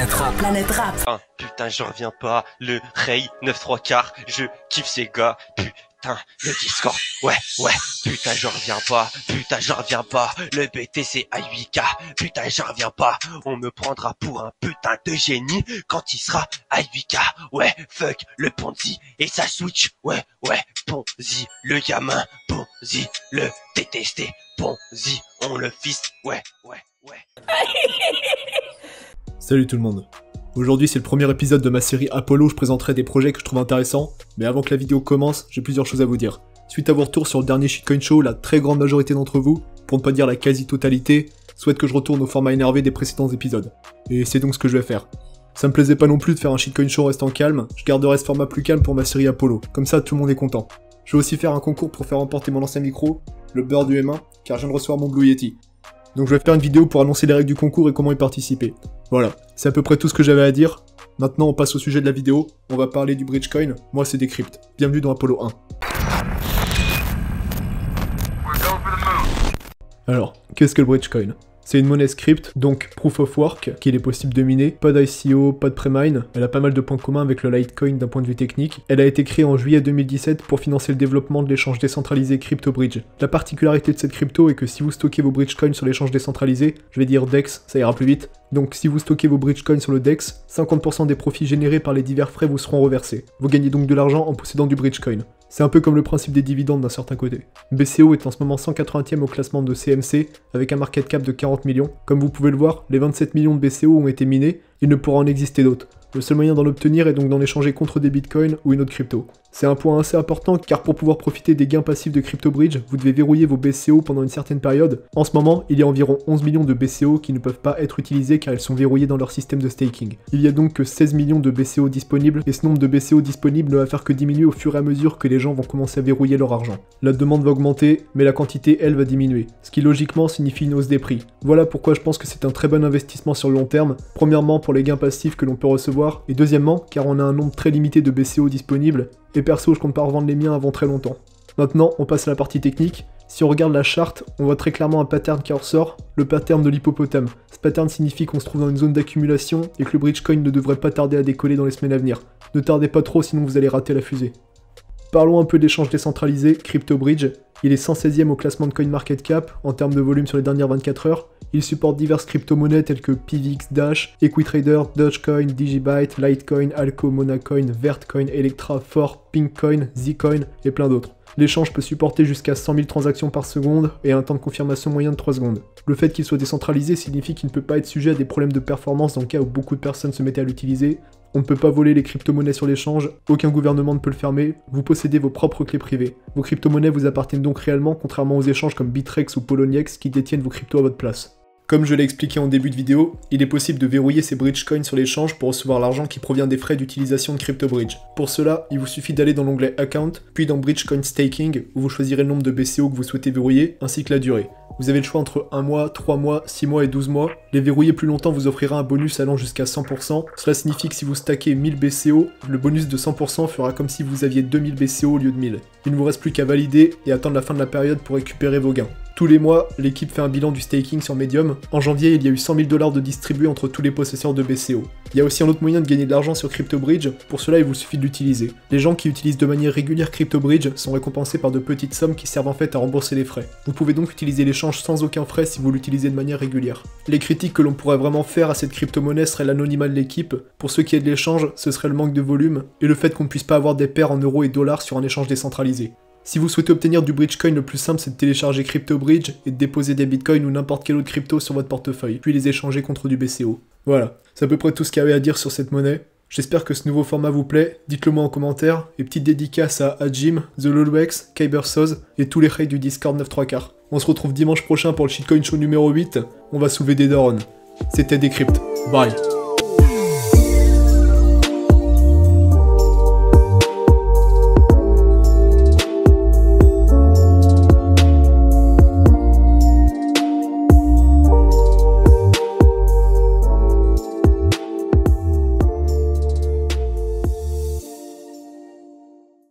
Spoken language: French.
Planète Rap. Planète Rap. Ah, putain, j'en reviens pas. Le Ray 9/3/4, je kiffe ces gars. Putain, le Discord, ouais, putain, j'en reviens pas. Putain, j'en reviens pas. Le BTC à 8K, putain, j'en reviens pas. On me prendra pour un putain de génie quand il sera à 8K. Ouais, fuck, le Ponzi et sa Switch. Ouais, Ponzi, le gamin. Ponzi, le détesté. Ponzi, on le fils. Ouais. Salut tout le monde. Aujourd'hui c'est le premier épisode de ma série Apollo où je présenterai des projets que je trouve intéressants, mais avant que la vidéo commence, j'ai plusieurs choses à vous dire. Suite à vos retours sur le dernier Shitcoin Show, la très grande majorité d'entre vous, pour ne pas dire la quasi-totalité, souhaite que je retourne au format énervé des précédents épisodes. Et c'est donc ce que je vais faire. Ça me plaisait pas non plus de faire un Shitcoin Show en restant calme, je garderai ce format plus calme pour ma série Apollo, comme ça tout le monde est content. Je vais aussi faire un concours pour faire remporter mon ancien micro, le beurre du M1, car je viens de recevoir mon Blue Yeti. Donc je vais faire une vidéo pour annoncer les règles du concours et comment y participer. Voilà, c'est à peu près tout ce que j'avais à dire. Maintenant on passe au sujet de la vidéo, on va parler du Bridgecoin, moi c'est Decrypt. Bienvenue dans Apollo 1. Alors, qu'est-ce que le Bridgecoin ? C'est une monnaie script, donc proof of work, qu'il est possible de miner, pas d'ICO, pas de prémine, elle a pas mal de points communs avec le Litecoin d'un point de vue technique. Elle a été créée en juillet 2017 pour financer le développement de l'échange décentralisé CryptoBridge. La particularité de cette crypto est que si vous stockez vos Bridgecoins sur l'échange décentralisé, je vais dire DEX, ça ira plus vite, donc si vous stockez vos Bridgecoins sur le DEX, 50% des profits générés par les divers frais vous seront reversés. Vous gagnez donc de l'argent en possédant du Bridgecoin. C'est un peu comme le principe des dividendes d'un certain côté. BCO est en ce moment 180e au classement de CMC, avec un market cap de 40 millions. Comme vous pouvez le voir, les 27 millions de BCO ont été minés, il ne pourra en exister d'autres. Le seul moyen d'en obtenir est donc d'en échanger contre des bitcoins ou une autre crypto. C'est un point assez important car pour pouvoir profiter des gains passifs de CryptoBridge, vous devez verrouiller vos BCO pendant une certaine période. En ce moment, il y a environ 11 millions de BCO qui ne peuvent pas être utilisés car ils sont verrouillés dans leur système de staking. Il y a donc que 16 millions de BCO disponibles et ce nombre de BCO disponibles ne va faire que diminuer au fur et à mesure que les gens vont commencer à verrouiller leur argent. La demande va augmenter, mais la quantité, elle, va diminuer, ce qui logiquement signifie une hausse des prix. Voilà pourquoi je pense que c'est un très bon investissement sur le long terme, premièrement pour les gains passifs que l'on peut recevoir, et deuxièmement car on a un nombre très limité de BCO disponibles, et perso je compte pas revendre les miens avant très longtemps. Maintenant on passe à la partie technique. Si on regarde la charte, on voit très clairement un pattern qui ressort, le pattern de l'hippopotame. Ce pattern signifie qu'on se trouve dans une zone d'accumulation et que le Bridgecoin ne devrait pas tarder à décoller dans les semaines à venir. Ne tardez pas trop sinon vous allez rater la fusée. Parlons un peu de l'échange décentralisé, CryptoBridge. Il est 116e au classement de CoinMarketCap en termes de volume sur les dernières 24 heures. Il supporte diverses crypto-monnaies telles que PVX Dash, Equitrader, Dogecoin, Digibyte, Litecoin, Alco, Monacoin, Vertcoin, Electra, Fork, Pinkcoin, Zcoin et plein d'autres. L'échange peut supporter jusqu'à 100 000 transactions par seconde et un temps de confirmation moyen de 3 secondes. Le fait qu'il soit décentralisé signifie qu'il ne peut pas être sujet à des problèmes de performance dans le cas où beaucoup de personnes se mettaient à l'utiliser. On ne peut pas voler les crypto-monnaies sur l'échange, aucun gouvernement ne peut le fermer, vous possédez vos propres clés privées. Vos crypto-monnaies vous appartiennent donc réellement, contrairement aux échanges comme Bitrex ou Poloniex qui détiennent vos cryptos à votre place. Comme je l'ai expliqué en début de vidéo, il est possible de verrouiller ces Bridgecoins sur l'échange pour recevoir l'argent qui provient des frais d'utilisation de CryptoBridge. Pour cela, il vous suffit d'aller dans l'onglet Account, puis dans Bridgecoin Staking, où vous choisirez le nombre de BCO que vous souhaitez verrouiller, ainsi que la durée. Vous avez le choix entre 1 mois, 3 mois, 6 mois et 12 mois. Les verrouiller plus longtemps vous offrira un bonus allant jusqu'à 100%. Cela signifie que si vous stackez 1000 BCO, le bonus de 100% fera comme si vous aviez 2000 BCO au lieu de 1000. Il ne vous reste plus qu'à valider et attendre la fin de la période pour récupérer vos gains. Tous les mois, l'équipe fait un bilan du staking sur Medium. En janvier, il y a eu 100 000 $ de distribués entre tous les possesseurs de BCO. Il y a aussi un autre moyen de gagner de l'argent sur CryptoBridge, pour cela il vous suffit de l'utiliser. Les gens qui utilisent de manière régulière CryptoBridge sont récompensés par de petites sommes qui servent en fait à rembourser les frais. Vous pouvez donc utiliser l'échange sans aucun frais si vous l'utilisez de manière régulière. Les critiques que l'on pourrait vraiment faire à cette crypto-monnaie serait l'anonymat de l'équipe. Pour ceux qui aident l'échange, ce serait le manque de volume, et le fait qu'on ne puisse pas avoir des paires en euros et dollars sur un échange décentralisé. Si vous souhaitez obtenir du Bridgecoin, le plus simple c'est de télécharger CryptoBridge et de déposer des bitcoins ou n'importe quelle autre crypto sur votre portefeuille, puis les échanger contre du BCO. Voilà, c'est à peu près tout ce qu'il y avait à dire sur cette monnaie. J'espère que ce nouveau format vous plaît, dites-le moi en commentaire, et petite dédicace à Jim, The Lolwex, Kybersoz et tous les rails du Discord 9/3/4. On se retrouve dimanche prochain pour le Shitcoin Show numéro 8, on va soulever des darons. C'était Decrypt, bye.